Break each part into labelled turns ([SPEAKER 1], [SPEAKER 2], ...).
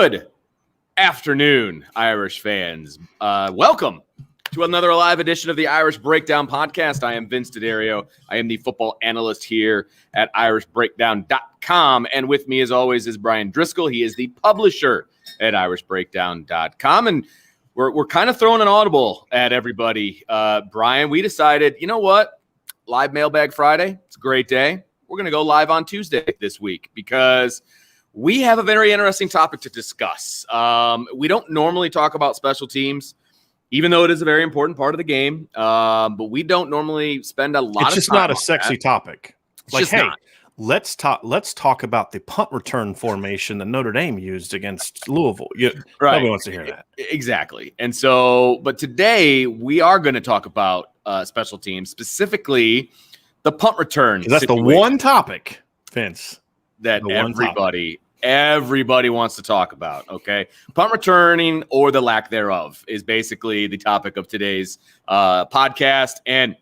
[SPEAKER 1] Good afternoon, Irish fans. Welcome to another live edition of the Irish Breakdown podcast. I am Vince D'Addario. I am the football analyst here at irishbreakdown.com. And with me, as always, is Brian Driscoll. He is the publisher at irishbreakdown.com. And we're kind of throwing an audible at everybody. Brian, we decided, you know what? Live Mailbag Friday. It's a great day. We're going to go live on Tuesday this week because we have a very interesting topic to discuss. We don't normally talk about special teams, even though it is a very important part of the game. But we don't normally spend a lot of time.
[SPEAKER 2] It's just not a sexy topic. Like, hey,
[SPEAKER 1] not.
[SPEAKER 2] let's talk about the punt return formation that Notre Dame used against Louisville.
[SPEAKER 1] Right.
[SPEAKER 2] Nobody wants to hear that.
[SPEAKER 1] Exactly. And so, but today we are going to talk about special teams, specifically the punt return.
[SPEAKER 2] That's the one topic, Vince,
[SPEAKER 1] that everybody wants to talk about, okay? Punt returning or the lack thereof is basically the topic of today's podcast. And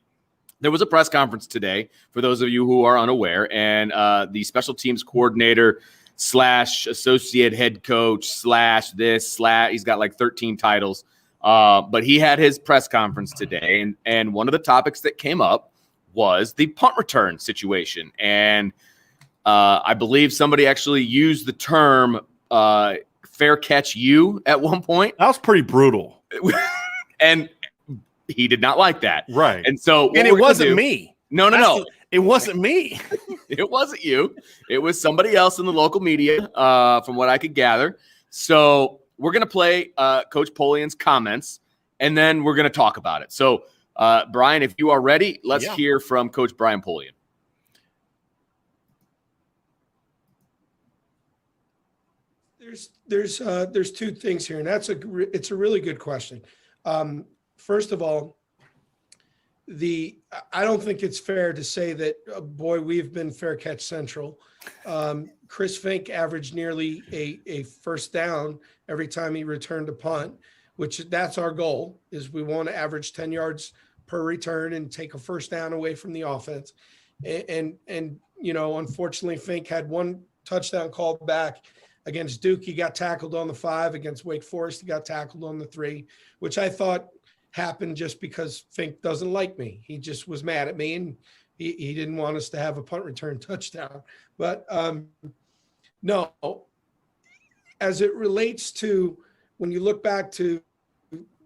[SPEAKER 1] there was a press conference today, for those of you who are unaware, and the special teams coordinator / associate head coach / he's got like 13 titles. But he had his press conference today, and one of the topics that came up was the punt return situation. And I believe somebody actually used the term fair catch you at one point.
[SPEAKER 2] That was pretty brutal.
[SPEAKER 1] And he did not like that.
[SPEAKER 2] Right.
[SPEAKER 1] And so
[SPEAKER 2] it wasn't me.
[SPEAKER 1] No.
[SPEAKER 2] It wasn't me.
[SPEAKER 1] It wasn't you. It was somebody else in the local media, from what I could gather. So we're going to play Coach Polian's comments, and then we're going to talk about it. So, Brian, if you are ready, let's hear from Coach Brian Polian.
[SPEAKER 3] There's two things here, and it's a really good question. First of all, I don't think it's fair to say that, we've been fair catch central. Chris Fink averaged nearly a first down every time he returned a punt, which that's our goal, is we want to average 10 yards per return and take a first down away from the offense. And unfortunately, Fink had one touchdown called back. Against Duke, he got tackled on the 5. Against Wake Forest, he got tackled on the 3, which I thought happened just because Fink doesn't like me. He just was mad at me, and he didn't want us to have a punt return touchdown. But no, as it relates to when you look back to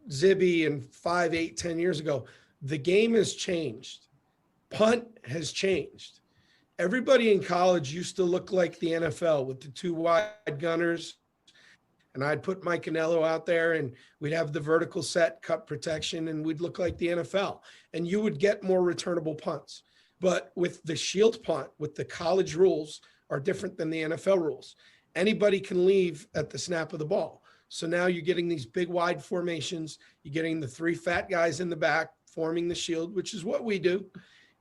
[SPEAKER 3] Zibby and 5, 8, 10 years ago, the game has changed. Punt has changed. Everybody in college used to look like the NFL with the 2 wide gunners. And I'd put Mike Anello out there, and we'd have the vertical set, cut protection, and we'd look like the NFL. And you would get more returnable punts. But with the shield punt, with the college rules, are different than the NFL rules. Anybody can leave at the snap of the ball. So now you're getting these big wide formations. You're getting the 3 fat guys in the back forming the shield, which is what we do.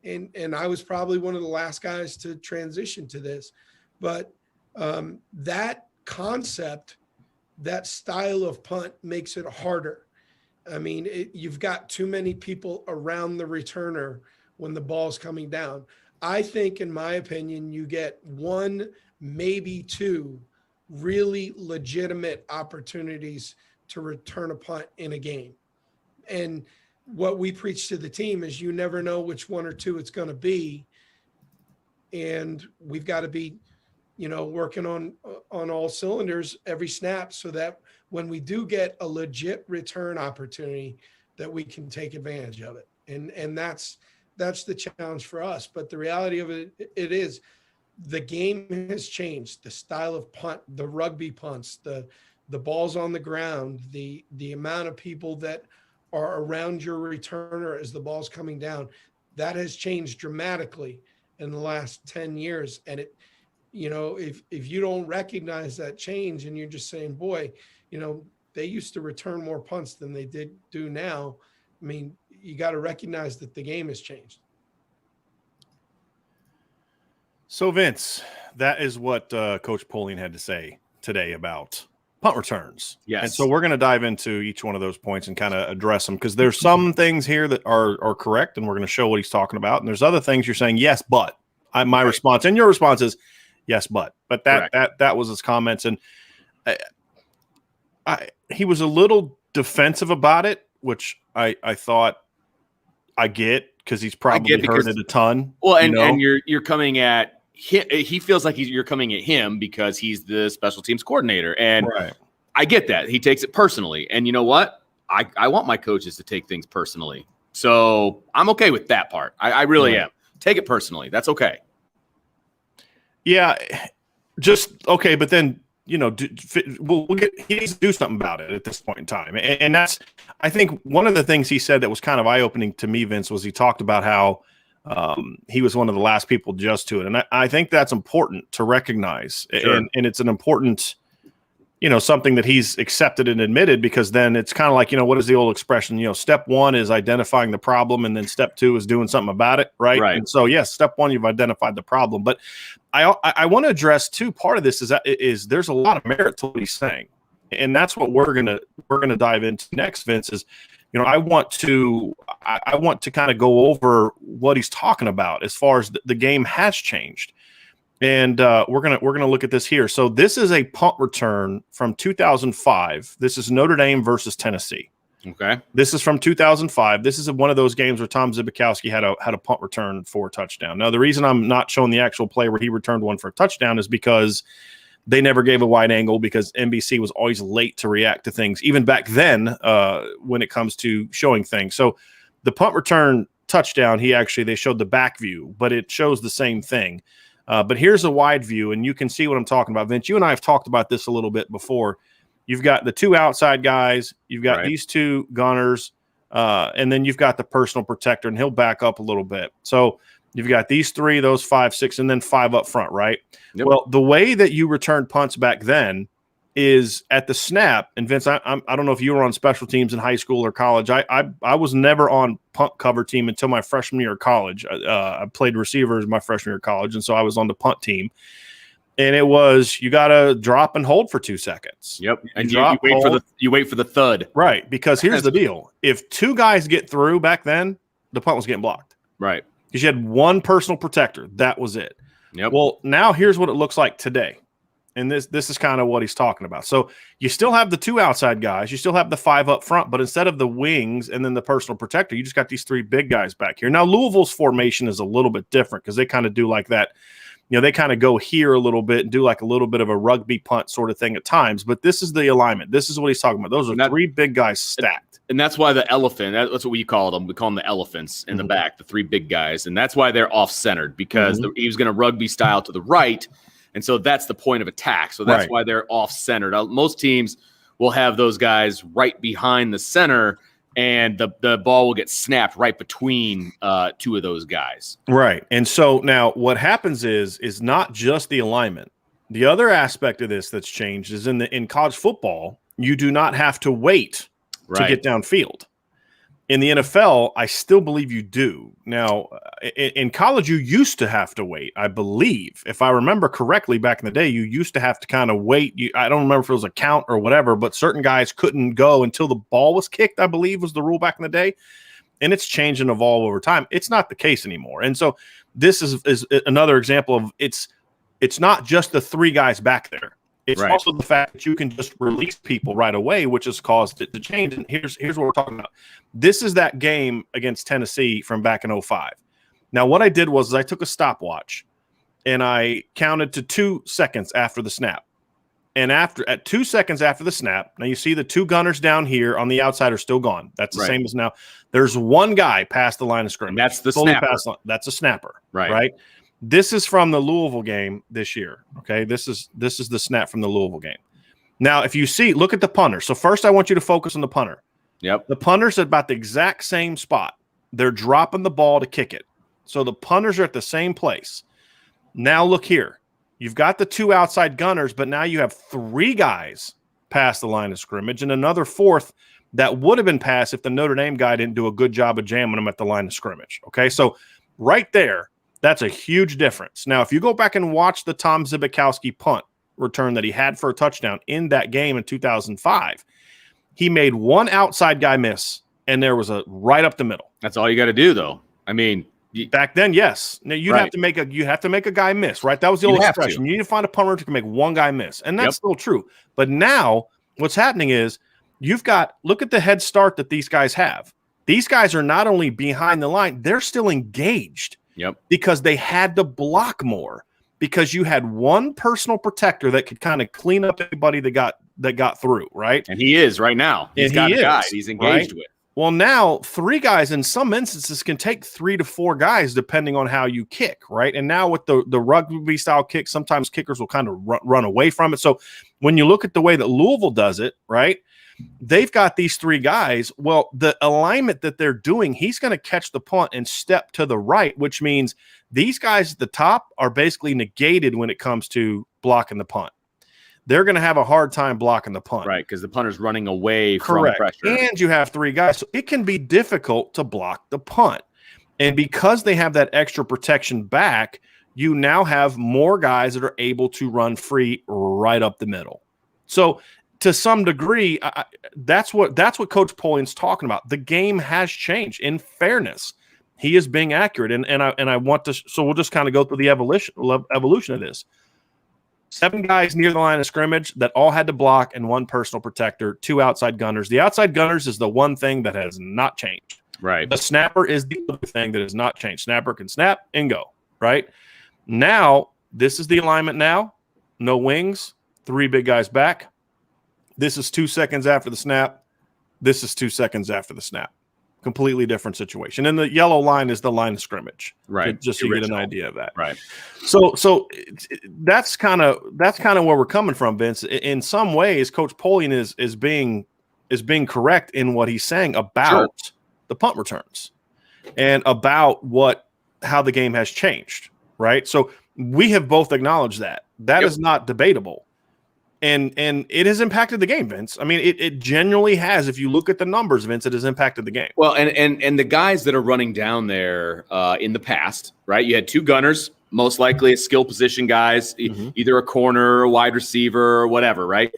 [SPEAKER 3] And I was probably one of the last guys to transition to this. But that concept, that style of punt makes it harder. I mean, you've got too many people around the returner when the ball's coming down. I think, in my opinion, you get 1, maybe 2 really legitimate opportunities to return a punt in a game. And what we preach to the team is you never know which 1 or 2 it's going to be. And we've got to be, working on all cylinders every snap so that when we do get a legit return opportunity, that we can take advantage of it. And that's the challenge for us. But the reality of it is the game has changed. The style of punt, the rugby punts, the balls on the ground, the amount of people that are around your returner as the ball's coming down, that has changed dramatically in the last 10 years. And it, if you don't recognize that change and you're just saying, boy, they used to return more punts than they do now. I mean, you got to recognize that the game has changed.
[SPEAKER 2] So, Vince, that is what Coach Polian had to say today about punt returns.
[SPEAKER 1] Yes.
[SPEAKER 2] And so we're going to dive into each one of those points and kind of address them, because there's some things here that are correct, and we're going to show what he's talking about. And there's other things you're saying, yes, but. My response and your response is, yes, but that was his comments. And he was a little defensive about it, which I thought I get because he's probably heard it a ton.
[SPEAKER 1] Well, and you're coming at him. He feels like you're coming at him because he's the special teams coordinator, and I get that he takes it personally. And you know what? I want my coaches to take things personally, so I'm okay with that part. I really am. Take it personally. That's okay.
[SPEAKER 2] Yeah, just okay, but then he needs to do something about it at this point in time, and that's I think one of the things he said that was kind of eye opening to me, Vince, was he talked about how he was one of the last people to adjust to it, and I think that's important to recognize, and it's an important something that he's accepted and admitted, because then it's kind of like, what is the old expression? Step one is identifying the problem, and then step two is doing something about it. Right. And so, yes, step one, you've identified the problem. But I want to address too, part of this is there's a lot of merit to what he's saying. And that's what we're gonna dive into next, Vince, is, I want to kind of go over what he's talking about as far as the game has changed. And we're gonna look at this here. So this is a punt return from 2005. This is Notre Dame versus Tennessee.
[SPEAKER 1] Okay.
[SPEAKER 2] This is from 2005. This is one of those games where Tom Zbikowski had a punt return for a touchdown. Now, the reason I'm not showing the actual play where he returned one for a touchdown is because they never gave a wide angle, because NBC was always late to react to things, even back then when it comes to showing things. So the punt return touchdown, they showed the back view, but it shows the same thing. But here's a wide view, and you can see what I'm talking about. Vince, you and I have talked about this a little bit before. You've got the two outside guys. You've got these two gunners, and then you've got the personal protector, and he'll back up a little bit. So you've got these three, those 5, 6, and then 5 up front, right? Yep. Well, the way that you returned punts back then is at the snap. And Vince, I don't know if you were on special teams in high school or college. I was never on punt cover team until my freshman year of college. I played receivers my freshman year of college, and so I was on the punt team. And it was, you got to drop and hold for 2 seconds.
[SPEAKER 1] Yep, and you wait for the thud.
[SPEAKER 2] Right, because here's the deal: if 2 guys get through back then, the punt was getting blocked.
[SPEAKER 1] Right,
[SPEAKER 2] because you had one personal protector. That was it.
[SPEAKER 1] Yep.
[SPEAKER 2] Well, now here's what it looks like today. And this is kind of what he's talking about. So you still have the 2 outside guys. You still have the 5 up front. But instead of the wings and then the personal protector, you just got these 3 big guys back here. Now, Louisville's formation is a little bit different because they kind of do like that. They kind of go here a little bit and do like a little bit of a rugby punt sort of thing at times. But this is the alignment. This is what he's talking about. Those are 3 big guys stacked.
[SPEAKER 1] And that's why the elephant, that's what we call them. We call them the elephants in the back, the 3 big guys. And that's why they're off-centered, because he was going to rugby style to the right. And so that's the point of attack. So that's why they're off-centered. Most teams will have those guys right behind the center, and the ball will get snapped right between 2 of those guys.
[SPEAKER 2] Right. And so now what happens is not just the alignment. The other aspect of this that's changed is in college football, you do not have to wait to get downfield. In the NFL, I still believe you do. Now, in college, you used to have to wait, I believe. If I remember correctly, back in the day, you used to have to kind of wait. I don't remember if it was a count or whatever, but certain guys couldn't go until the ball was kicked, I believe was the rule back in the day. And it's changed and evolved over time. It's not the case anymore. And so this is another example of it's not just the 3 guys back there. It's also the fact that you can just release people right away, which has caused it to change. And here's what we're talking about. This is that game against Tennessee from back in 2005. Now, what I did was I took a stopwatch and I counted to 2 seconds after the snap. And at 2 seconds after the snap, now you see the 2 gunners down here on the outside are still gone. That's the same as now. There's 1 guy past the line of scrimmage.
[SPEAKER 1] And that's the snapper.
[SPEAKER 2] That's a snapper.
[SPEAKER 1] Right.
[SPEAKER 2] This is from the Louisville game this year. Okay, this is the snap from the Louisville game. Now, if you see, look at the punter. So first, I want you to focus on the punter.
[SPEAKER 1] Yep.
[SPEAKER 2] The punter's at about the exact same spot. They're dropping the ball to kick it. So the punters are at the same place. Now look here. You've got the 2 outside gunners, but now you have 3 guys past the line of scrimmage and another 4th that would have been passed if the Notre Dame guy didn't do a good job of jamming them at the line of scrimmage. Okay, so right there, that's a huge difference. Now, if you go back and watch the Tom Zbikowski punt return that he had for a touchdown in that game in 2005, he made 1 outside guy miss, and there was a right up the middle.
[SPEAKER 1] That's all you got to do, though. I mean,
[SPEAKER 2] back then, yes. Now you have to make a guy miss, right? That was the old expression. You need to find a punter who can make 1 guy miss, and that's still true. But now what's happening is look at the head start that these guys have. These guys are not only behind the line, they're still engaged.
[SPEAKER 1] Yep.
[SPEAKER 2] Because they had to block more, because you had one personal protector that could kind of clean up anybody that got through, right?
[SPEAKER 1] And he is right now. He's got a guy he's engaged with.
[SPEAKER 2] Well, now 3 guys in some instances can take 3 to 4 guys depending on how you kick, right? And now with the rugby style kick, sometimes kickers will kind of run away from it. So when you look at the way that Louisville does it, right, they've got these 3 guys. Well, the alignment that they're doing, he's going to catch the punt and step to the right, which means these guys at the top are basically negated when it comes to blocking the punt. They're going to have a hard time blocking the punt.
[SPEAKER 1] Right, because the punter's running away from pressure.
[SPEAKER 2] And you have 3 guys. So it can be difficult to block the punt. And because they have that extra protection back, you now have more guys that are able to run free right up the middle. So to some degree, that's what Coach Polian's talking about. The game has changed. In fairness, he is being accurate, and I want to. So we'll just kind of go through the evolution of this. 7 guys near the line of scrimmage that all had to block, and 1 personal protector, 2 outside gunners. The outside gunners is the one thing that has not changed.
[SPEAKER 1] Right.
[SPEAKER 2] The snapper is the other thing that has not changed. Snapper can snap and go. Right. Now this is the alignment. Now no wings. 3 big guys back. This is 2 seconds after the snap. This is 2 seconds after the snap. Completely different situation. And the yellow line is the line of scrimmage.
[SPEAKER 1] Right.
[SPEAKER 2] Just so you get an idea of that.
[SPEAKER 1] Right.
[SPEAKER 2] So that's kind of where we're coming from, Vince. In some ways, Coach Polian is being correct in what he's saying about the punt returns and about how the game has changed. Right. So we have both acknowledged that. That is not debatable. And it has impacted the game, Vince. I mean, it genuinely has. If you look at the numbers, Vince, it has impacted the game.
[SPEAKER 1] Well, and the guys that are running down there in the past, right? You had 2 gunners, most likely skill position guys, either a corner, or a wide receiver, or whatever, right?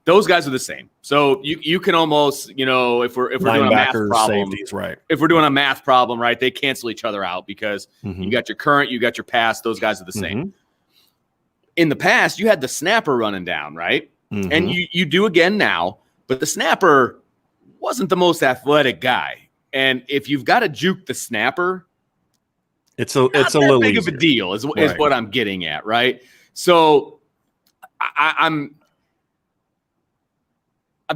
[SPEAKER 1] Those guys are the same. So you can almost, if we're doing a math problem,
[SPEAKER 2] safeties, right?
[SPEAKER 1] If we're doing a math problem, right, they cancel each other out because you got your current, you got your past. Those guys are the same. In the past, you had the snapper running down, right? And you do again now, but the snapper wasn't the most athletic guy. And if you've got to juke the snapper,
[SPEAKER 2] it's a little
[SPEAKER 1] big
[SPEAKER 2] easier.
[SPEAKER 1] of a deal is what I'm getting at, right? So I'm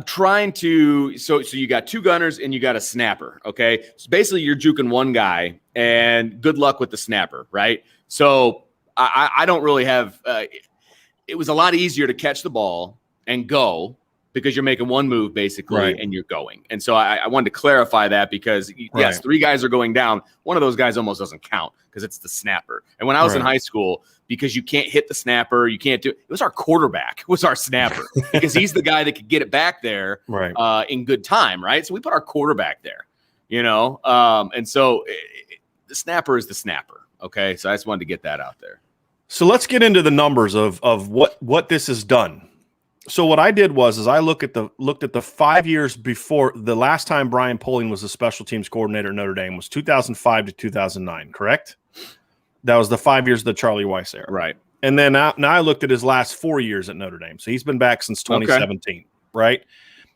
[SPEAKER 1] trying to so you got 2 gunners and you got a snapper, okay? So basically you're juking one guy and good luck with the snapper, right? So I don't really have it was a lot easier to catch the ball and go because you're making one move basically and you're going. And so I wanted to clarify that because yes, 3 guys are going down. One of those guys almost doesn't count because it's the snapper. And when I was in high school, because you can't hit the snapper, you can't do it. It was our quarterback, was our snapper because he's the guy that could get it back there in good time, right? So we put our quarterback there, and so the snapper is the snapper. Okay, so I just wanted to get that out there.
[SPEAKER 2] So let's get into the numbers of what this has done. So what I did was I looked at the 5 years before the last time Brian Polian was the special teams coordinator at Notre Dame was 2005 to 2009, correct? That was the 5 years of the Charlie Weiss era.
[SPEAKER 1] Right.
[SPEAKER 2] And then now I looked at his last 4 years at Notre Dame. So he's been back since 2017, right?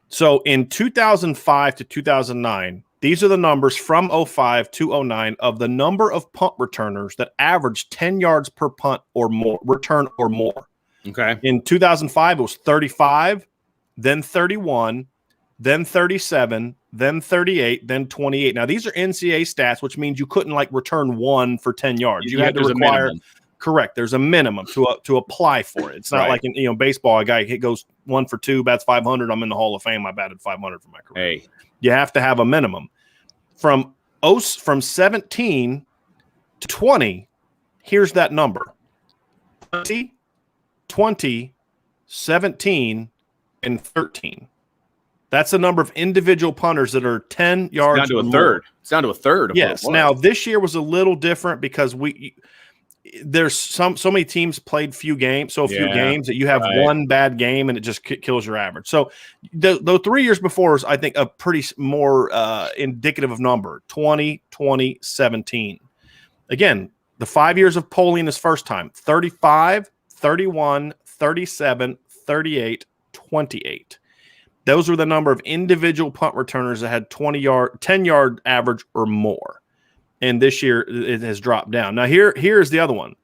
[SPEAKER 2] So in 2005 to 2009, these are the numbers from 05 to 09 of the number of punt returners that averaged 10 yards per punt or more, return or more.
[SPEAKER 1] Okay.
[SPEAKER 2] In 2005, it was 35, then 31, then 37, then 38, then 28. Now, these are NCAA stats, which means you couldn't return 1 for 10 yards. You had to require – correct. There's a minimum to apply for it. It's not like in baseball, a guy goes 1 for 2, bats 500. I'm in the Hall of Fame. I batted 500 for my career.
[SPEAKER 1] Hey. You
[SPEAKER 2] have to have a minimum. From 17 to 20, here's that number. 20, 17, and 13. That's the number of individual punters that are 10 yards.
[SPEAKER 1] It's down to a third. It's down to a third.
[SPEAKER 2] Yes. Now, this year was a little different because there's so many teams played few games that you have one bad game and it just kills your average. So the 3 years before is, I think, a pretty more indicative of number 20, 20, 17. Again, the 5 years of Polian his first time 35, 31, 37, 38, 28. Those were the number of individual punt returners that had 10-yard average or more. And this year it has dropped down. Now here's the other one.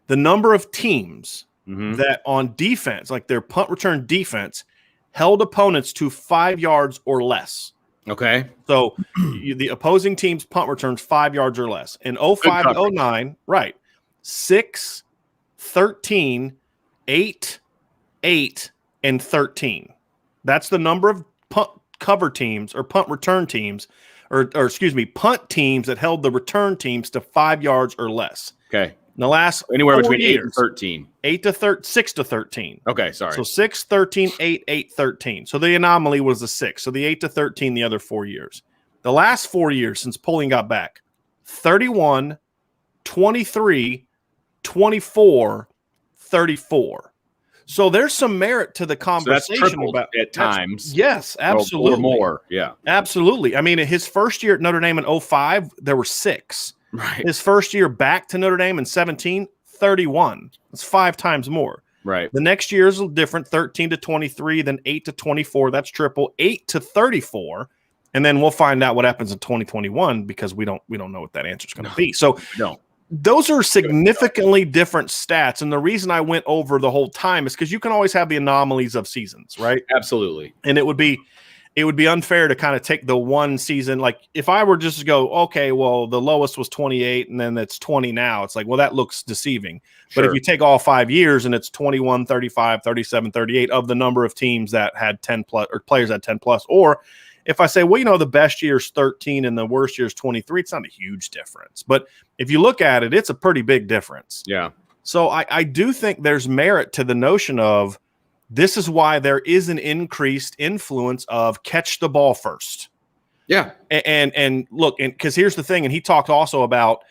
[SPEAKER 2] The number of teams that on defense, like their punt return defense, held opponents to 5 yards or less.
[SPEAKER 1] Okay.
[SPEAKER 2] So the opposing team's punt returns 5 yards or less. In 05 to 09, right, 6, 13, 8, 8, and 13. That's the number of punt cover teams or punt return teams, or excuse me, punt teams that held the return teams to 5 yards or less.
[SPEAKER 1] Okay.
[SPEAKER 2] In the last
[SPEAKER 1] anywhere between
[SPEAKER 2] years,
[SPEAKER 1] 8 and 13.
[SPEAKER 2] 6 to 13.
[SPEAKER 1] Okay, sorry.
[SPEAKER 2] So 6, 13, 8, 8, 13. So the anomaly was the 6. So the 8 to 13 the other 4 years. The last 4 years since Polian got back, 31, 23, 24, 34. So there's some merit to the conversation about
[SPEAKER 1] at times.
[SPEAKER 2] Yes, absolutely.
[SPEAKER 1] Or more, yeah.
[SPEAKER 2] Absolutely. I mean, his first year at Notre Dame in 05, there were 6.
[SPEAKER 1] Right.
[SPEAKER 2] His first year back to Notre Dame in 17, 31. That's 5 times more.
[SPEAKER 1] Right.
[SPEAKER 2] The next year is different, 13 to 23, then 8 to 24. That's triple. 8 to 34. And then we'll find out what happens in 2021 because we don't know what that answer is going to be. So those are significantly different stats. And the reason I went over the whole time is because you can always have the anomalies of seasons, right?
[SPEAKER 1] Absolutely.
[SPEAKER 2] And it would be unfair to kind of take the one season. Like if I were just to go, okay, well, the lowest was 28 and then it's 20 now. It's like, well, that looks deceiving. Sure. But if you take all 5 years and it's 21, 35, 37, 38 of the number of teams that had 10 plus or players had 10 plus, or if I say, well, the best year is 13 and the worst year is 23, it's not a huge difference. But if you look at it, it's a pretty big difference.
[SPEAKER 1] Yeah.
[SPEAKER 2] So I do think there's merit to the notion of this is why there is an increased influence of catch the ball first.
[SPEAKER 1] Yeah.
[SPEAKER 2] And look, and because here's the thing, and he talked also about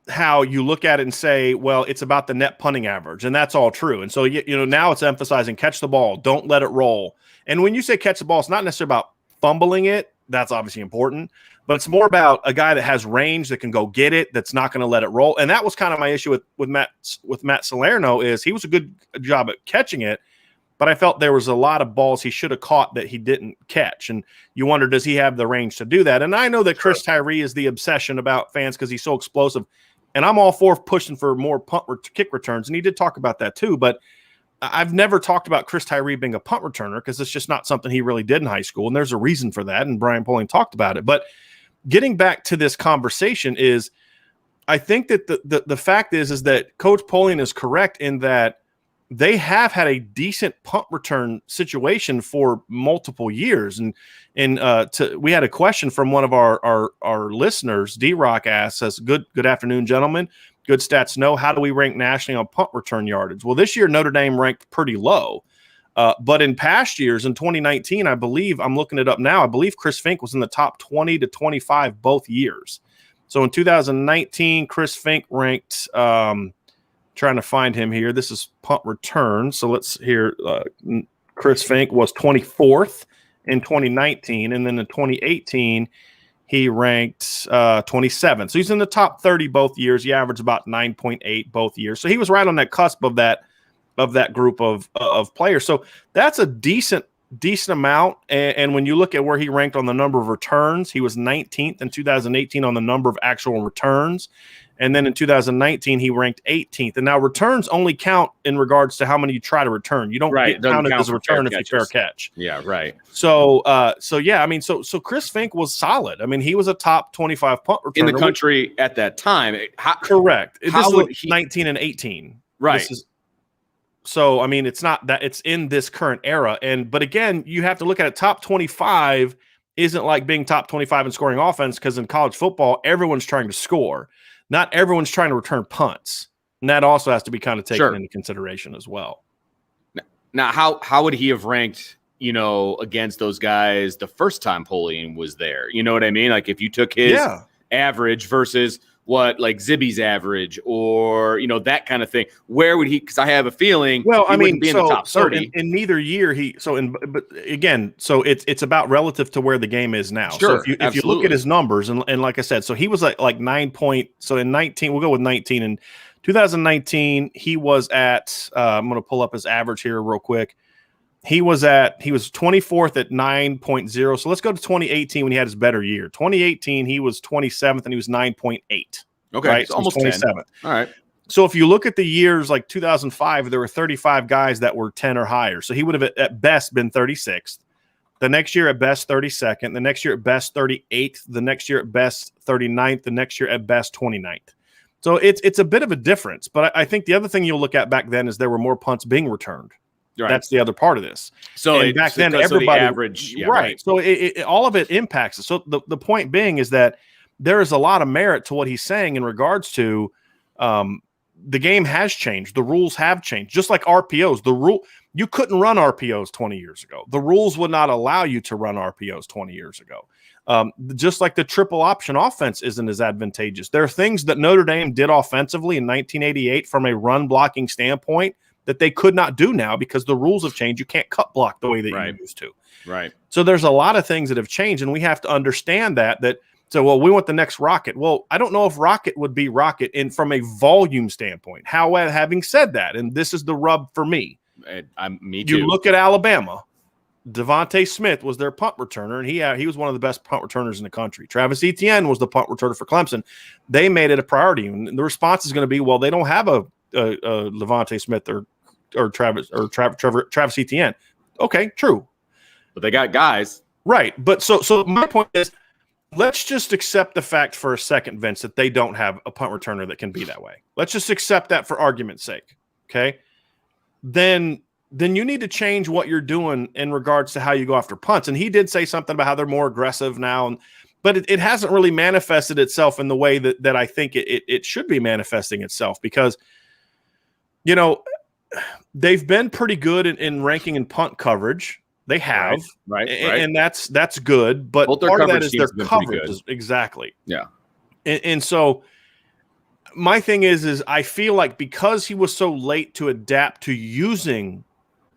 [SPEAKER 2] how you look at it and say, well, it's about the net punting average, and that's all true. And so, now it's emphasizing catch the ball, don't let it roll. And when you say catch the ball, it's not necessarily about fumbling it. That's obviously important, but it's more about a guy that has range that can go get it, that's not going to let it roll. And that was kind of my issue with Matt Salerno is he was a good job at catching it, but I felt there was a lot of balls he should have caught that he didn't catch. And you wonder, does he have the range to do that? And I know that Chris Tyree is the obsession about fans because he's so explosive. And I'm all for pushing for more kick returns. And he did talk about that too. But I've never talked about Chris Tyree being a punt returner because it's just not something he really did in high school. And there's a reason for that. And Brian Polian talked about it. But getting back to this conversation is I think that the fact is that Coach Polian is correct in that they have had a decent punt return situation for multiple years. And we had a question from one of our listeners. D-Rock asks, says, good afternoon, gentlemen. Good stats know. How do we rank nationally on punt return yardage? Well, this year Notre Dame ranked pretty low. But in past years, in 2019, I believe, I'm looking it up now, I believe Chris Fink was in the top 20 to 25 both years. So in 2019, Chris Fink ranked trying to find him here. This is punt return. So let's hear. Chris Fink was 24th in 2019. And then in 2018, he ranked 27th. So he's in the top 30 both years. He averaged about 9.8 both years. So he was right on that cusp of that group of players. So that's a decent amount. And when you look at where he ranked on the number of returns, he was 19th in 2018 on the number of actual returns. And then in 2019, he ranked 18th. And now returns only count in regards to how many you try to return. You don't get counted as a return if you fair catch.
[SPEAKER 1] Yeah, right.
[SPEAKER 2] So yeah, I mean, so Chris Fink was solid. I mean, he was a top 25 punt returner
[SPEAKER 1] in the country at that time.
[SPEAKER 2] Correct.
[SPEAKER 1] How would
[SPEAKER 2] 19 and 18.
[SPEAKER 1] Right.
[SPEAKER 2] So, I mean, it's not that it's in this current era. But again, you have to look at it. Top 25 isn't like being top 25 in scoring offense because in college football, everyone's trying to score. Not everyone's trying to return punts. And that also has to be kind of taken into consideration as well.
[SPEAKER 1] Now, how would he have ranked, against those guys the first time Polian was there? You know what I mean? Like if you took his average versus what like Zibby's average or, that kind of thing, where would he, because I have a feeling,
[SPEAKER 2] well, I mean,
[SPEAKER 1] be in the top 30.
[SPEAKER 2] In neither year but again, so it's about relative to where the game is now.
[SPEAKER 1] Sure,
[SPEAKER 2] so if you look at his numbers and like I said, so he was like 9 point. So in 19, we'll go with 19 and 2019, he was at, I'm going to pull up his average here real quick. He was 24th at 9.0. So let's go to 2018 when he had his better year. 2018, he was 27th and he was 9.8.
[SPEAKER 1] Okay,
[SPEAKER 2] right?
[SPEAKER 1] so almost
[SPEAKER 2] 27th.
[SPEAKER 1] 10. All right.
[SPEAKER 2] So if you look at the years like 2005, there were 35 guys that were 10 or higher. So he would have at best been 36th. The next year at best 32nd. The next year at best 38th. The next year at best 39th. The next year at best 29th. So it's a bit of a difference. But I think the other thing you'll look at back then is there were more punts being returned.
[SPEAKER 1] Right.
[SPEAKER 2] That's the other part of this.
[SPEAKER 1] So
[SPEAKER 2] back then, everybody
[SPEAKER 1] the average,
[SPEAKER 2] right. So all of it impacts it. So the point being is that there is a lot of merit to what he's saying in regards to the game has changed. The rules have changed. Just like RPOs, you couldn't run RPOs 20 years ago. The rules would not allow you to run RPOs 20 years ago. Just like the triple option offense isn't as advantageous. There are things that Notre Dame did offensively in 1988 from a run blocking standpoint that they could not do now because the rules have changed. You can't cut block the way that you used to.
[SPEAKER 1] Right.
[SPEAKER 2] So there's a lot of things that have changed, and we have to understand that. So, well, we want the next Rocket. Well, I don't know if Rocket would be Rocket from a volume standpoint. However, having said that, and this is the rub for me.
[SPEAKER 1] Me too.
[SPEAKER 2] You look at Alabama. Devontae Smith was their punt returner, and he was one of the best punt returners in the country. Travis Etienne was the punt returner for Clemson. They made it a priority, and the response is going to be, well, they don't have a Devontae Smith or Travis Etienne. Okay, true,
[SPEAKER 1] but they got guys,
[SPEAKER 2] right? But so my point is, let's just accept the fact for a second, Vince, that they don't have a punt returner that can be that way. Let's just accept that for argument's sake. Okay, then you need to change what you're doing in regards to how you go after punts. And he did say something about how they're more aggressive now, but it hasn't really manifested itself in the way that I think it should be manifesting itself, because they've been pretty good in ranking in punt coverage. They have,
[SPEAKER 1] right.
[SPEAKER 2] And that's good. But part of that is their coverage. Exactly.
[SPEAKER 1] Yeah.
[SPEAKER 2] And so my thing is I feel like because he was so late to adapt to using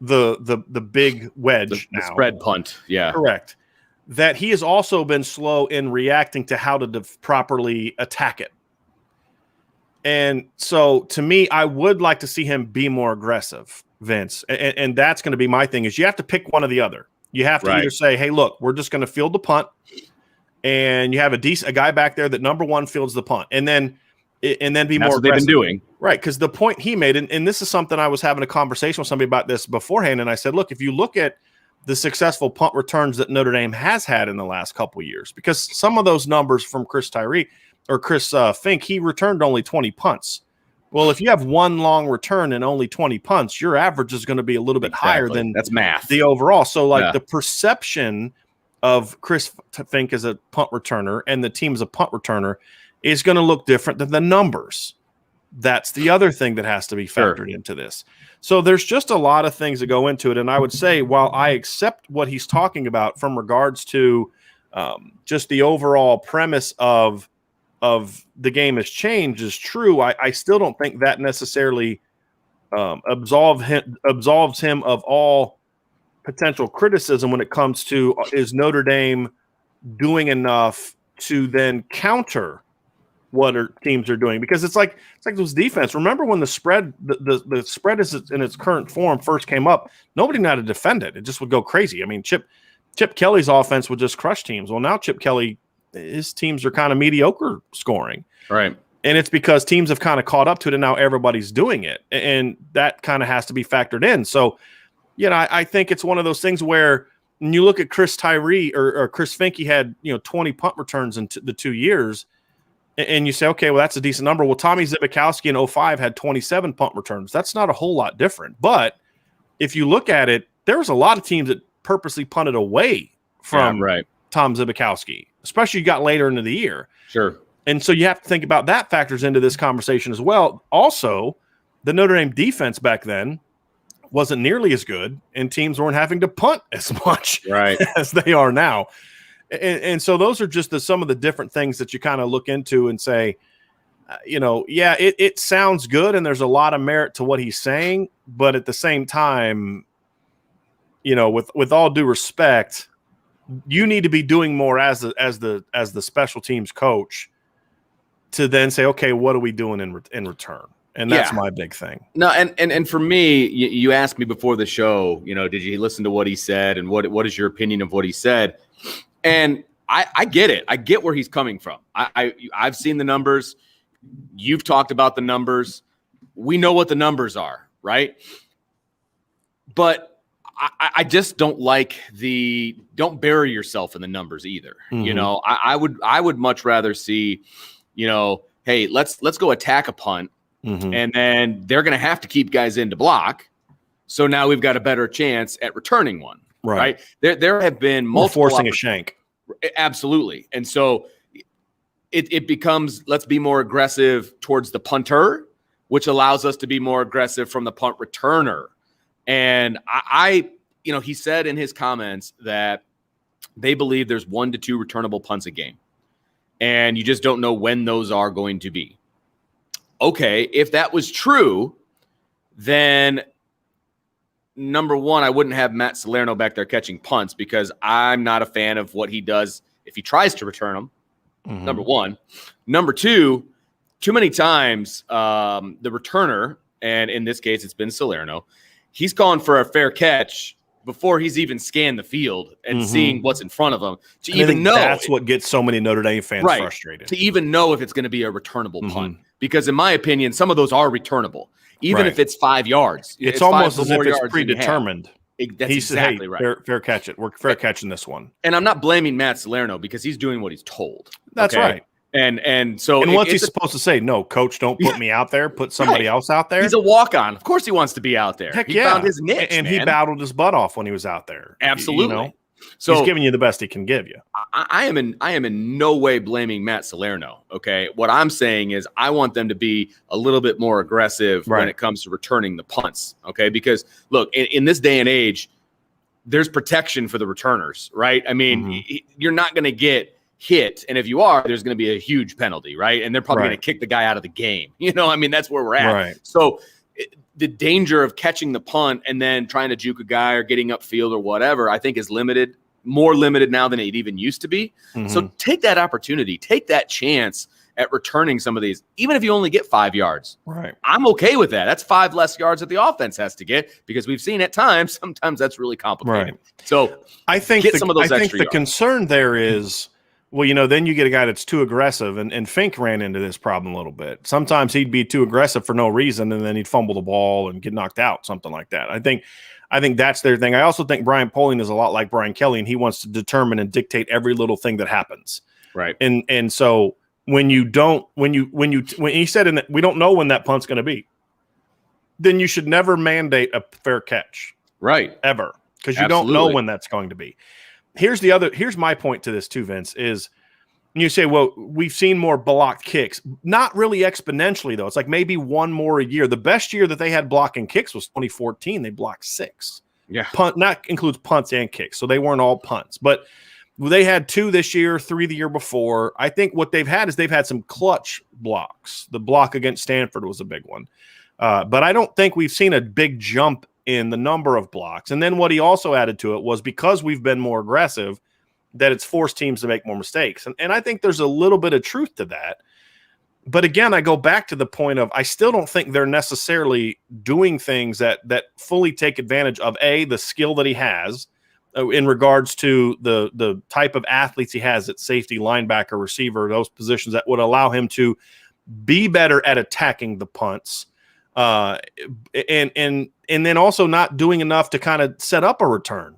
[SPEAKER 2] the big wedge,
[SPEAKER 1] the spread punt,
[SPEAKER 2] correct, that he has also been slow in reacting to how to properly attack it. And so to me, I would like to see him be more aggressive, Vince. And that's going to be my thing, is you have to pick one or the other. You have to either say, hey, look, we're just going to field the punt, and you have a guy back there that number one fields the punt, and then be
[SPEAKER 1] that's
[SPEAKER 2] more
[SPEAKER 1] what
[SPEAKER 2] aggressive.
[SPEAKER 1] they've been doing.
[SPEAKER 2] Right, because the point he made, and this is something I was having a conversation with somebody about this beforehand, and I said, look, if you look at the successful punt returns that Notre Dame has had in the last couple of years, because some of those numbers from Chris Fink, he returned only 20 punts. Well, if you have one long return and only 20 punts, your average is going to be a little bit higher than
[SPEAKER 1] that's math.
[SPEAKER 2] The overall. So, the perception of Chris Fink as a punt returner and the team as a punt returner is going to look different than the numbers. That's the other thing that has to be factored into this. So there's just a lot of things that go into it. And I would say, while I accept what he's talking about from regards to just the overall premise of the game has changed is true, I still don't think that necessarily absolves him of all potential criticism when it comes to, is Notre Dame doing enough to then counter what teams are doing? Because it's like those defense. Remember when the spread is in its current form first came up, nobody knew how to defend it. It just would go crazy. I mean, Chip Kelly's offense would just crush teams. Well, now Chip Kelly, his teams are kind of mediocre scoring.
[SPEAKER 1] Right.
[SPEAKER 2] And it's because teams have kind of caught up to it, and now everybody's doing it. And that kind of has to be factored in. So, I think it's one of those things where when you look at Chris Tyree or Chris Fink, he had 20 punt returns in the 2 years. And you say, okay, well, that's a decent number. Well, Tommy Zibikowski in 2005 had 27 punt returns. That's not a whole lot different. But if you look at it, there was a lot of teams that purposely punted away from Tom Zibikowski, especially you got later into the year.
[SPEAKER 1] Sure.
[SPEAKER 2] And so you have to think about that factors into this conversation as well. Also, the Notre Dame defense back then wasn't nearly as good, and teams weren't having to punt as much as they are now. And so those are just some of the different things that you kind of look into and say, it sounds good and there's a lot of merit to what he's saying, but at the same time, with all due respect, you need to be doing more as the special teams coach to then say, okay, what are we doing in return? And that's my big thing.
[SPEAKER 1] No, and for me, you asked me before the show, did you listen to what he said and what is your opinion of what he said? And I get it. I get where he's coming from. I've seen the numbers. You've talked about the numbers. We know what the numbers are, right? But I just don't like don't bury yourself in the numbers either. Mm-hmm. I would much rather see, hey, let's go attack a punt. Mm-hmm. And then they're going to have to keep guys in to block. So now we've got a better chance at returning one, right? There have been multiple
[SPEAKER 2] forcing a shank.
[SPEAKER 1] Absolutely. And so it becomes, let's be more aggressive towards the punter, which allows us to be more aggressive from the punt returner. And he said in his comments that they believe there's 1 to 2 returnable punts a game. And you just don't know when those are going to be. Okay, if that was true, then number one, I wouldn't have Matt Salerno back there catching punts because I'm not a fan of what he does if he tries to return them. Mm-hmm. Number one. Number two, too many times the returner, and in this case it's been Salerno, he's calling for a fair catch before he's even scanned the field and mm-hmm. seeing what's in front of him to even know.
[SPEAKER 2] That's what gets so many Notre Dame fans frustrated.
[SPEAKER 1] To even know if it's going to be a returnable mm-hmm. punt. Because in my opinion, some of those are returnable, even if it's 5 yards.
[SPEAKER 2] It's almost as if it's predetermined.
[SPEAKER 1] That's exactly right.
[SPEAKER 2] Fair catch it. We're fair catching this one.
[SPEAKER 1] And I'm not blaming Matt Salerno because he's doing what he's told.
[SPEAKER 2] That's right.
[SPEAKER 1] And so
[SPEAKER 2] what's he supposed to say? No, coach, don't put me out there. Put somebody else out there.
[SPEAKER 1] He's a walk-on. Of course he wants to be out there.
[SPEAKER 2] Heck
[SPEAKER 1] he found his niche,
[SPEAKER 2] and he battled his butt off when he was out there.
[SPEAKER 1] Absolutely.
[SPEAKER 2] So he's giving you the best he can give you.
[SPEAKER 1] I am in no way blaming Matt Salerno. Okay. What I'm saying is I want them to be a little bit more aggressive when it comes to returning the punts. Okay. Because look, in this day and age, there's protection for the returners, right? I mean, mm-hmm. You're not going to get hit. And if you are, there's going to be a huge penalty, right? And they're probably going to kick the guy out of the game. That's where we're at. Right. So the danger of catching the punt and then trying to juke a guy or getting upfield or whatever, I think is more limited now than it even used to be. Mm-hmm. So take that opportunity, take that chance at returning some of these, even if you only get 5 yards.
[SPEAKER 2] Right.
[SPEAKER 1] I'm okay with that. That's 5 less yards that the offense has to get because we've seen at times, sometimes that's really complicated. Right. So
[SPEAKER 2] I think
[SPEAKER 1] some of those extra yards.
[SPEAKER 2] Concern there is, then you get a guy that's too aggressive, and Fink ran into this problem a little bit. Sometimes he'd be too aggressive for no reason, and then he'd fumble the ball and get knocked out, something like that. I think that's their thing. I also think Brian Polian is a lot like Brian Kelly, and he wants to determine and dictate every little thing that happens.
[SPEAKER 1] Right.
[SPEAKER 2] And so when he said we don't know when that punt's going to be, then you should never mandate a fair catch.
[SPEAKER 1] Right.
[SPEAKER 2] Ever. Because you don't know when that's going to be. Here's my point to this too, Vince, is you say, well, we've seen more blocked kicks. Not really exponentially, though. It's like maybe one more a year. The best year that they had blocking kicks was 2014. They blocked 6.
[SPEAKER 1] Yeah.
[SPEAKER 2] Punt, not includes punts and kicks. So they weren't all punts. But they had 2 this year, 3 the year before. I think what they've had is they've had some clutch blocks. The block against Stanford was a big one. But I don't think we've seen a big jump in the number of blocks. And then what he also added to it was because we've been more aggressive, that it's forced teams to make more mistakes. And I think there's a little bit of truth to that. But again, I go back to the point of I still don't think they're necessarily doing things that fully take advantage of, the skill that he has in regards to the type of athletes he has at safety, linebacker, receiver, those positions that would allow him to be better at attacking the punts. And then also not doing enough to kind of set up a return.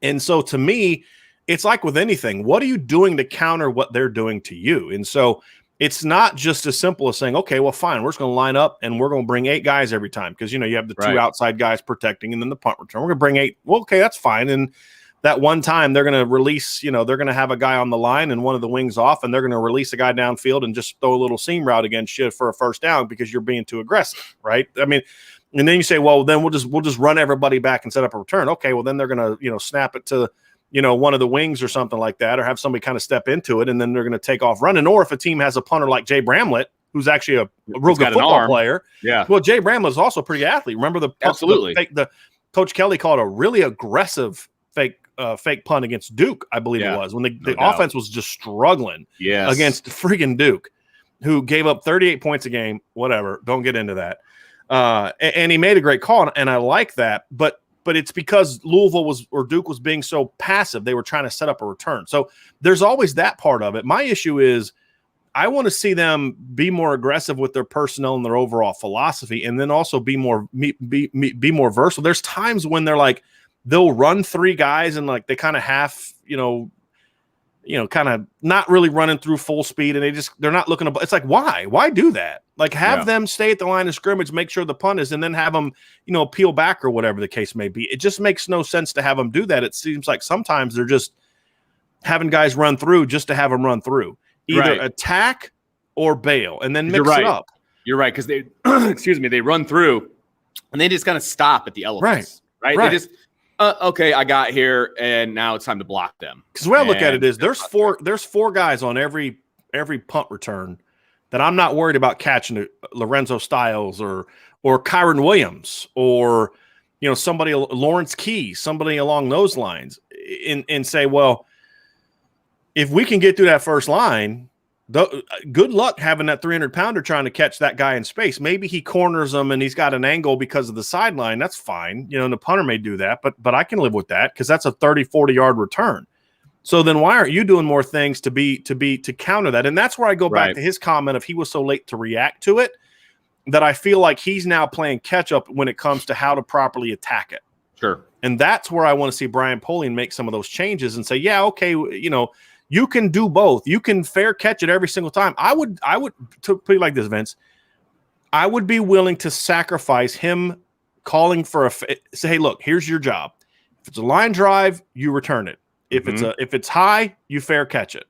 [SPEAKER 2] And so to me, it's like with anything, what are you doing to counter what they're doing to you? And so it's not just as simple as saying, okay, well, fine, we're just going to line up and we're going to bring 8 guys every time. Because, you have the 2 outside guys protecting and then the punt return. We're going to bring 8. Well, okay, that's fine. And that one time they're going to release, they're going to have a guy on the line and one of the wings off, and they're going to release a guy downfield and just throw a little seam route against you for a first down because you're being too aggressive, right? I mean, and then you say, well, then we'll just run everybody back and set up a return. Okay, well, then they're going to, snap it to, one of the wings or something like that, or have somebody kind of step into it, and then they're going to take off running. Or if a team has a punter like Jay Bramlett, who's actually a real good football player.
[SPEAKER 1] Yeah.
[SPEAKER 2] Well, Jay Bramlett is also a pretty athlete. Remember the Coach Kelly called a really aggressive fake punt against Duke, I believe it was, when the offense was just struggling against friggin' Duke. who gave up 38 points a game, whatever. Don't get into that. And he made a great call, and I like that. But it's because Duke was being so passive. They were trying to set up a return. So there's always that part of it. My issue is I want to see them be more aggressive with their personnel and their overall philosophy, and then also be more versatile. There's times when they'll run 3 guys and they kind of half, kind of not really running through full speed, and they're not looking to. It's like, why do that? Have them stay at the line of scrimmage, make sure the punt is, and then have them, peel back or whatever the case may be. It just makes no sense to have them do that. It seems like sometimes they're just having guys run through just to have them run through. Either attack or bail, and then mix it up.
[SPEAKER 1] You're right, because they, they run through, and they just kind of stop at the elephants. Right? They just, okay, I got here, and now it's time to block them. Because
[SPEAKER 2] the way I look at it is there's 4 guys on every punt return that I'm not worried about catching Lorenzo Styles or Kyron Williams or somebody, Lawrence Key, somebody along those lines, and say, well, if we can get through that first line, good luck having that 300-pounder trying to catch that guy in space. Maybe he corners him and he's got an angle because of the sideline. That's fine. And the punter may do that, but I can live with that because that's a 30, 40-yard return. So then why aren't you doing more things to counter that? And that's where I go back to his comment of he was so late to react to it that I feel like he's now playing catch up when it comes to how to properly attack it.
[SPEAKER 1] Sure. And
[SPEAKER 2] that's where I want to see Brian Polian make some of those changes and say, yeah, okay, you can do both. You can fair catch it every single time. I would to put it like this, Vince. I would be willing to sacrifice him calling for say, hey, look, here's your job. If it's a line drive, you return it. If it's high, you fair catch it.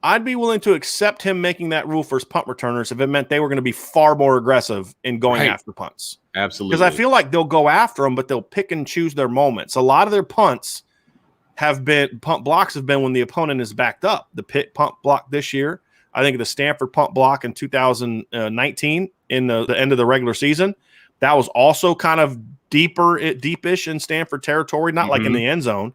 [SPEAKER 2] I'd be willing to accept him making that rule for his punt returners if it meant they were going to be far more aggressive in going after punts.
[SPEAKER 1] Absolutely.
[SPEAKER 2] Because I feel like they'll go after them, but they'll pick and choose their moments. A lot of their punt blocks have been when the opponent is backed up. The Pitt punt block this year, I think the Stanford punt block in 2019 in the end of the regular season, that was also kind of deepish in Stanford territory, not like in the end zone,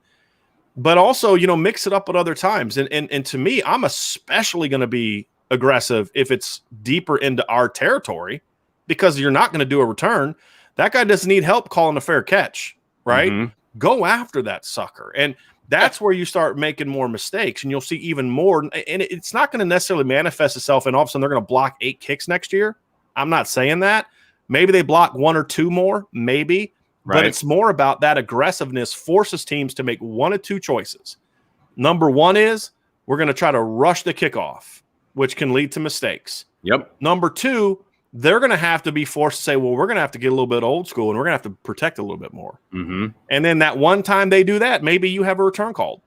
[SPEAKER 2] but also, mix it up at other times. And to me, I'm especially going to be aggressive if it's deeper into our territory because you're not going to do a return. That guy doesn't need help calling a fair catch, right? Go after that sucker. And that's where you start making more mistakes, and you'll see even more. And it's not going to necessarily manifest itself, and all of a sudden they're going to block 8 kicks next year. I'm not saying that. Maybe they block 1 or 2 more, maybe. Right. But it's more about that aggressiveness forces teams to make 1 or 2 choices. Number 1 is we're going to try to rush the kickoff, which can lead to mistakes.
[SPEAKER 1] Yep.
[SPEAKER 2] Number 2, they're going to have to be forced to say, well, we're going to have to get a little bit old school and we're going to have to protect a little bit more. And then that one time they do that, maybe you have a return called.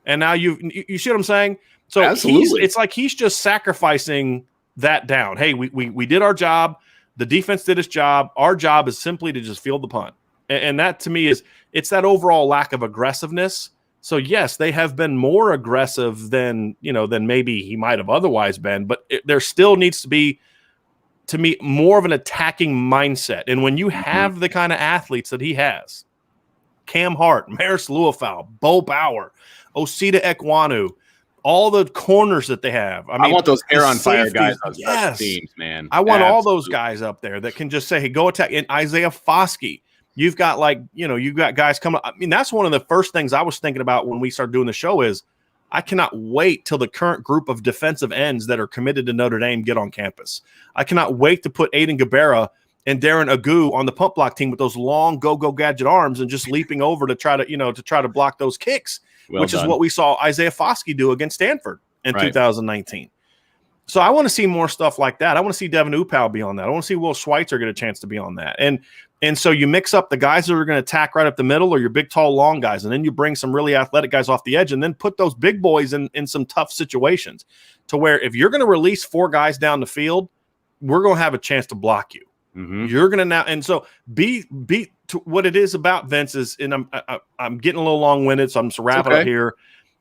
[SPEAKER 2] And now you see what I'm saying? So it's like he's just sacrificing that down. Hey, we did our job. The defense did its job. Our job is simply to just field the punt. And that to me it's that overall lack of aggressiveness. So yes, they have been more aggressive than maybe he might have otherwise been, but there still needs to be, to me, more of an attacking mindset. And when you have the kind of athletes that he has, Cam Hart, Maris Luafau, Bo Bauer, Osita Ekwonu, all the corners that they have. I
[SPEAKER 1] want those hair on fire guys on special teams, man.
[SPEAKER 2] I want all those guys up there that can just say, hey, go attack. And Isaiah Foskey, you've got you've got guys coming. I mean, that's one of the first things I was thinking about when we started doing the show is I cannot wait till the current group of defensive ends that are committed to Notre Dame get on campus. I cannot wait to put Aiden Gabera and Darren Agu on the punt block team with those long go gadget arms and just leaping over to try to block those kicks. Which is what we saw Isaiah Foskey do against Stanford in 2019. So I want to see more stuff like that. I want to see Devin Upau be on that. I want to see Will Schweitzer get a chance to be on that. And so you mix up the guys that are going to attack right up the middle or your big, tall, long guys, and then you bring some really athletic guys off the edge and then put those big boys in some tough situations to where if you're going to release 4 guys down the field, we're going to have a chance to block you. You're going to now – and so be to what it is about, Vince, is – and I'm getting a little long-winded, so I'm just wrapping up here.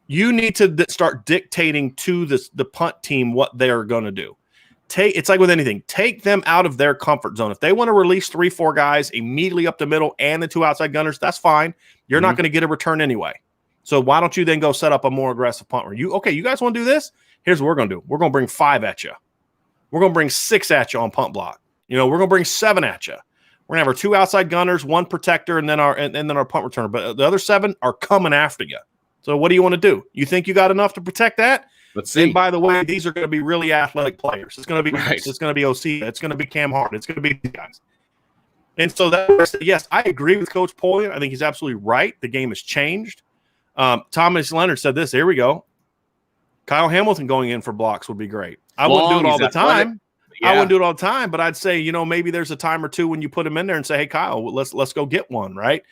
[SPEAKER 2] You need to start dictating to the punt team what they're going to do. It's like with anything. Take them out of their comfort zone. If they want to release 3-4 guys immediately up the middle and the 2 outside gunners, that's fine. You're not going to get a return anyway. So why don't you then go set up a more aggressive punt? You guys want to do this? Here's what we're going to do. We're going to bring 5 at you. We're going to bring 6 at you on punt block. We're going to bring 7 at you. We're going to have our 2 outside gunners, 1 protector, and then our punt returner. But the other 7 are coming after you. So what do you want to do? You think you got enough to protect that?
[SPEAKER 1] Let's see.
[SPEAKER 2] And by the way, these are going to be really athletic players. It's going to be
[SPEAKER 1] right.
[SPEAKER 2] It's going to be OC. It's going to be Cam Hart. It's going to be these guys. And so yes, I agree with Coach Polian. I think he's absolutely right. The game has changed. Thomas Leonard said this. Here we go. Kyle Hamilton going in for blocks would be great. I wouldn't do it all the time. Yeah. I wouldn't do it all the time, but I'd say, maybe there's a time or two when you put him in there and say, hey, Kyle, let's go get one, right?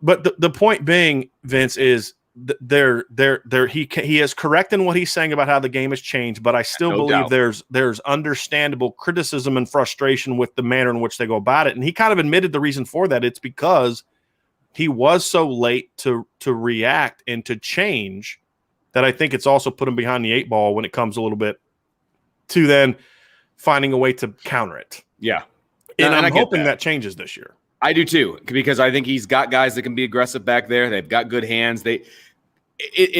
[SPEAKER 2] But the point being, Vince, is he is correct in what he's saying about how the game has changed, but I still believe there's understandable criticism and frustration with the manner in which they go about it. And he kind of admitted the reason for that. It's because he was so late to react and to change that I think it's also put him behind the 8 ball when it comes a little bit to then finding a way to counter it.
[SPEAKER 1] Yeah.
[SPEAKER 2] And I'm hoping that changes this year.
[SPEAKER 1] I do too, because I think he's got guys that can be aggressive back there. They've got good hands. It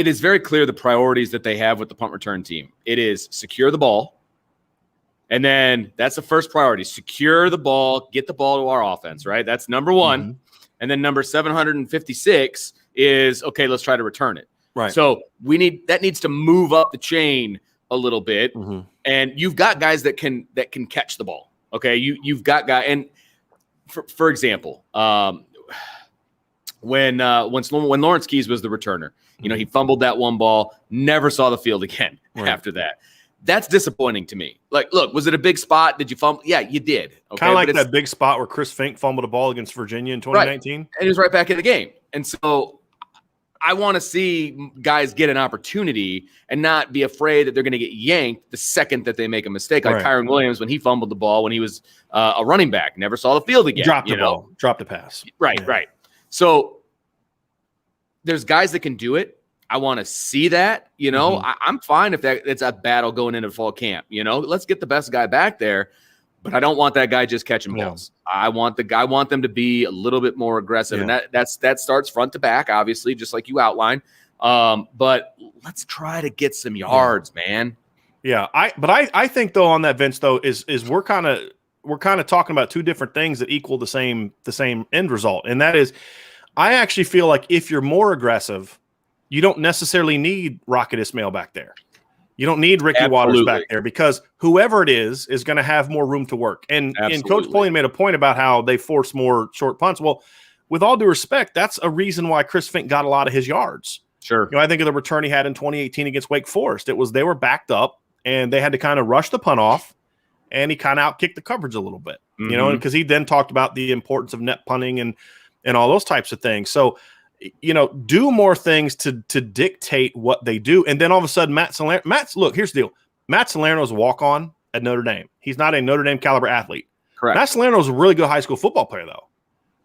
[SPEAKER 1] is very clear the priorities that they have with the punt return team. It is secure the ball. And then that's the first priority. Secure the ball, get the ball to our offense, right? That's number 1. Mm-hmm. And then number 756 is, okay, let's try to return it.
[SPEAKER 2] Right.
[SPEAKER 1] So that needs to move up the chain a little bit. Mm-hmm. And you've got guys that can catch the ball. Okay. You've got guys. And for example, when Lawrence Keys was the returner, he fumbled that one ball, never saw the field again after that. That's disappointing to me. Like, look, was it a big spot? Did you fumble? Yeah, you did. Okay?
[SPEAKER 2] Kind of like that big spot where Chris Fink fumbled a ball against Virginia in 2019.
[SPEAKER 1] Right. And he was right back in the game. And so I want to see guys get an opportunity and not be afraid that they're going to get yanked the second that they make a mistake. Like Kyron Williams, when he fumbled the ball when he was a running back, never saw the field again.
[SPEAKER 2] Dropped the ball, dropped the pass.
[SPEAKER 1] Right. So there's guys that can do it. I want to see that. Mm-hmm. I'm fine if it's a battle going into fall camp. Let's get the best guy back there. But I don't want that guy just catching balls. I want them to be a little bit more aggressive, and that starts front to back, obviously, just like you outlined. But let's try to get some yards, man.
[SPEAKER 2] Yeah, I think though on that, Vince, though is we're kind of talking about 2 different things that equal the same end result, and that is, I actually feel like if you're more aggressive, you don't necessarily need Rocket Ismail back there. You don't need Ricky Waters back there, because whoever it is going to have more room to work. And Coach Polian made a point about how they force more short punts. Well, with all due respect, that's a reason why Chris Fink got a lot of his yards.
[SPEAKER 1] Sure.
[SPEAKER 2] I think of the return he had in 2018 against Wake Forest. It was they were backed up and they had to kind of rush the punt off, and he kind of outkicked the coverage a little bit.
[SPEAKER 1] Mm-hmm.
[SPEAKER 2] Because he then talked about the importance of net punting and all those types of things. So do more things to dictate what they do. And then all of a sudden, look, here's the deal. Matt Salerno's a walk-on at Notre Dame. He's not a Notre Dame caliber athlete.
[SPEAKER 1] Correct.
[SPEAKER 2] Matt Salerno's a really good high school football player, though.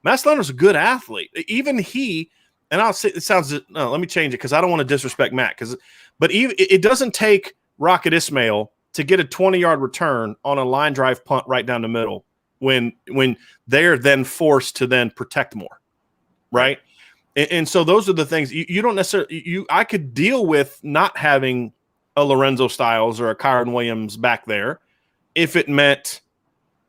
[SPEAKER 2] Matt Salerno's a good athlete. Even he, and I'll say, let me change it because I don't want to disrespect Matt. But it doesn't take Rocket Ismail to get a 20-yard return on a line drive punt right down the middle when they're then forced to then protect more, right? And so those are the things you don't necessarily. I could deal with not having a Lorenzo Styles or a Kyron Williams back there if it meant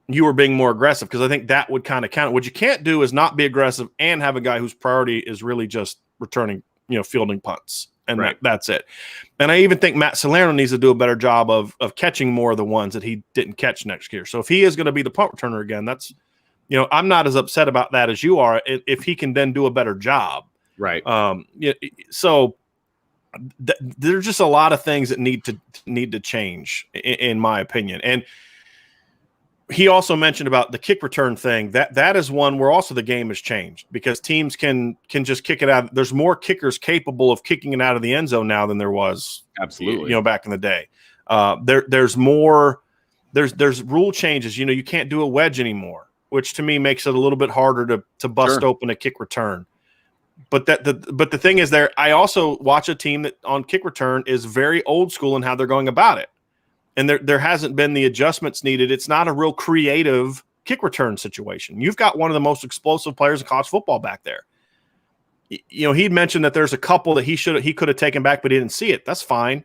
[SPEAKER 2] you were being more aggressive, because I think that would kind of count. What you can't do is not be aggressive and have a guy whose priority is really just returning, fielding punts, and that's it. And I even think Matt Salerno needs to do a better job of catching more of the ones that he didn't catch next year. So if he is going to be the punt returner again, that's. I'm not as upset about that as you are if he can then do a better job.
[SPEAKER 1] Right.
[SPEAKER 2] So there's just a lot of things that need to change, in my opinion. And he also mentioned about the kick return thing. That is one where also the game has changed, because teams can just kick it out. There's more kickers capable of kicking it out of the end zone now than there was,
[SPEAKER 1] absolutely, back
[SPEAKER 2] in the day. There's more. There's rule changes. You can't do a wedge anymore, which to me makes it a little bit harder to bust open a kick return. But the thing is, I also watch a team that on kick return is very old school in how they're going about it, and there hasn't been the adjustments needed. It's not a real creative kick return situation. You've got one of the most explosive players in college football back there. He'd mentioned that there's a couple that he could have taken back, but he didn't see it. That's fine.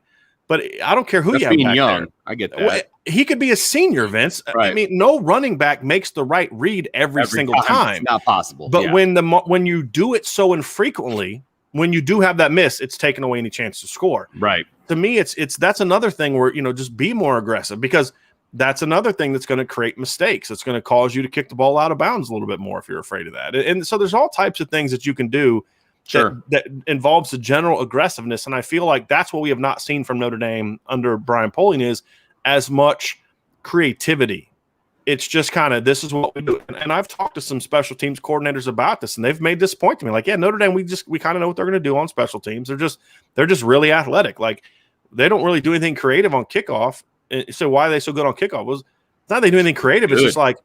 [SPEAKER 2] But I don't care who
[SPEAKER 1] That's
[SPEAKER 2] you have
[SPEAKER 1] being
[SPEAKER 2] back
[SPEAKER 1] young.
[SPEAKER 2] there.
[SPEAKER 1] I get that.
[SPEAKER 2] Well, he could be a senior, Vince.
[SPEAKER 1] Right.
[SPEAKER 2] I mean, no running back makes the right read every single time.
[SPEAKER 1] It's not possible.
[SPEAKER 2] But when you do it so infrequently, when you do have that miss, it's taken away any chance to score.
[SPEAKER 1] Right.
[SPEAKER 2] To me, it's that's another thing where, just be more aggressive, because that's another thing that's going to create mistakes. It's going to cause you to kick the ball out of bounds a little bit more if you're afraid of that. And so there's all types of things that you can do that involves the general aggressiveness. And I feel like that's what we have not seen from Notre Dame under Brian Polian is as much creativity. It's just kind of, this is what we do. And I've talked to some special teams coordinators about this, and they've made this point to me. Like, yeah, Notre Dame, we kind of know what they're going to do on special teams. They're just really athletic. Like, they don't really do anything creative on kickoff. So why are they so good on kickoff? It's not they do anything creative. It's just like,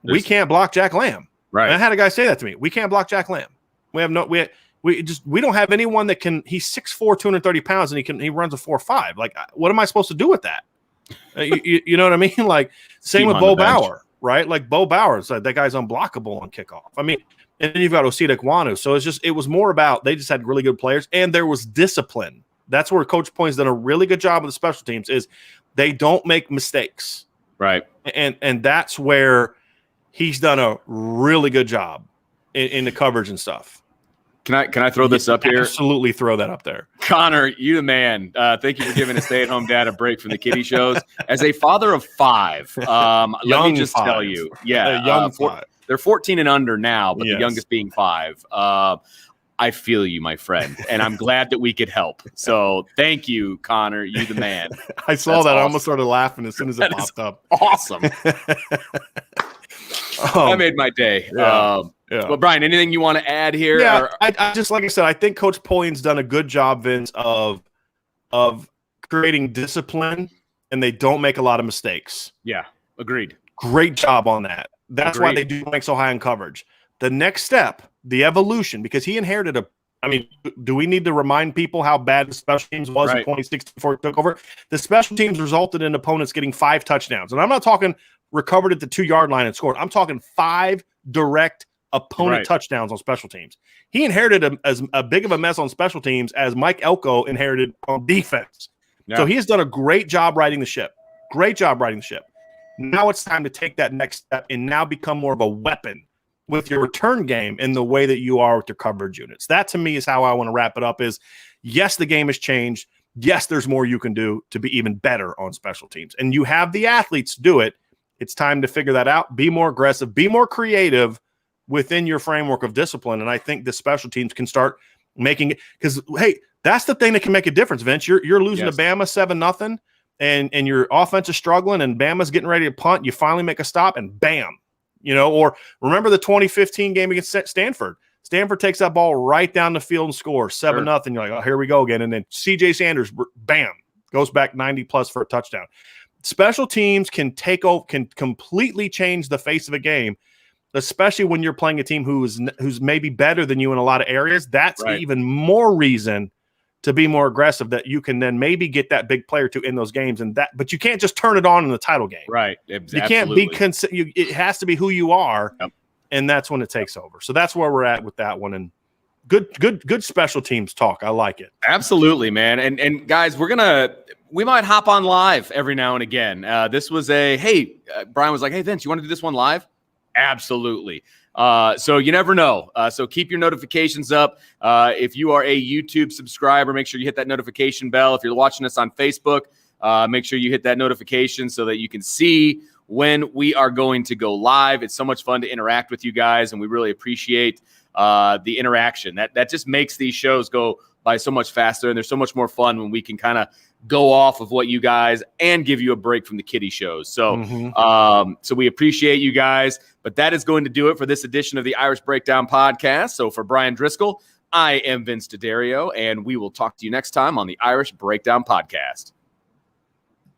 [SPEAKER 2] we can't block Jack Lamb.
[SPEAKER 1] Right.
[SPEAKER 2] And I had a guy say that to me. We can't block Jack Lamb. We don't have anyone that can. He's 6'4", 230 pounds, and he runs a 4.5. Like, what am I supposed to do with that? You know what I mean? Like, same with Bo Bauer, right? Like, Bo Bauer, that guy's unblockable on kickoff. I mean, and then you've got Osita Ekwonu. So it was more about, they just had really good players, and there was discipline. That's where Coach Polian's done a really good job with the special teams, is they don't make mistakes.
[SPEAKER 1] Right.
[SPEAKER 2] And that's where he's done a really good job in the coverage and stuff.
[SPEAKER 1] Can I throw this up here?
[SPEAKER 2] Absolutely throw that up there.
[SPEAKER 1] Connor, you the man. Thank you for giving a stay-at-home dad a break from the kiddie shows. As a father of 5, let me just tell you. Yeah,
[SPEAKER 2] young 5.
[SPEAKER 1] They're 14 and under now, but
[SPEAKER 2] Yes.
[SPEAKER 1] the youngest being 5. I feel you, my friend, and I'm glad that we could help. So thank you, Connor. You the man.
[SPEAKER 2] I saw
[SPEAKER 1] That's
[SPEAKER 2] that.
[SPEAKER 1] awesome.
[SPEAKER 2] I almost started laughing as soon as it popped up.
[SPEAKER 1] Awesome. That made my day.
[SPEAKER 2] Yeah.
[SPEAKER 1] Well, Brian, anything you want to add here?
[SPEAKER 2] Yeah, I just, like I said, I think Coach Polian's done a good job, Vince, of creating discipline, and they don't make a lot of mistakes.
[SPEAKER 1] Yeah, agreed.
[SPEAKER 2] Great job on that. That's why they do rank so high in coverage. The next step, the evolution, because he inherited do we need to remind people how bad the special teams was in 2016 before he took over? The special teams resulted in opponents getting 5 touchdowns. And I'm not talking recovered at the 2-yard line and scored. I'm talking 5 direct opponent touchdowns on special teams. He inherited as a big of a mess on special teams as Mike Elko inherited on defense. Yeah. So he has done a great job riding the ship. Great job riding the ship. Now it's time to take that next step and now become more of a weapon with your return game in the way that you are with your coverage units. That, to me, is how I want to wrap it up is, yes, the game has changed. Yes, there's more you can do to be even better on special teams. And you have the athletes to do it. It's time to figure that out. Be more aggressive. Be more creative within your framework of discipline. And I think the special teams can start making it, because, hey, that's the thing that can make a difference, Vince. You're losing to Bama 7-0, and your offense is struggling, and Bama's getting ready to punt. You finally make a stop, and bam. Or remember the 2015 game against Stanford. Stanford takes that ball right down the field and scores 7-0. You're like, oh, here we go again. And then C.J. Sanders, bam, goes back 90+ for a touchdown. Special teams can take over, can completely change the face of a game, especially when you're playing a team who's maybe better than you in a lot of areas. That's even more reason to be more aggressive, that you can then maybe get that big player to in those games, but you can't just turn it on in the title game. Right. You can't be it has to be who you are, and that's when it takes over. So that's where we're at with that one. And good special teams talk. I like it. Absolutely, man. And guys, we might hop on live every now and again. This was Brian was like, hey, Vince, you want to do this one live? Absolutely. So you never know. So keep your notifications up. If you are a YouTube subscriber, make sure you hit that notification bell. If you're watching us on Facebook, make sure you hit that notification so that you can see when we are going to go live. It's so much fun to interact with you guys, and we really appreciate the interaction. That just makes these shows go by so much faster, and they're so much more fun when we can kind of go off of what you guys and give you a break from the kiddie shows. So, so we appreciate you guys, but that is going to do it for this edition of the Irish Breakdown Podcast. So for Brian Driscoll, I am Vince D'Addario, and we will talk to you next time on the Irish Breakdown Podcast.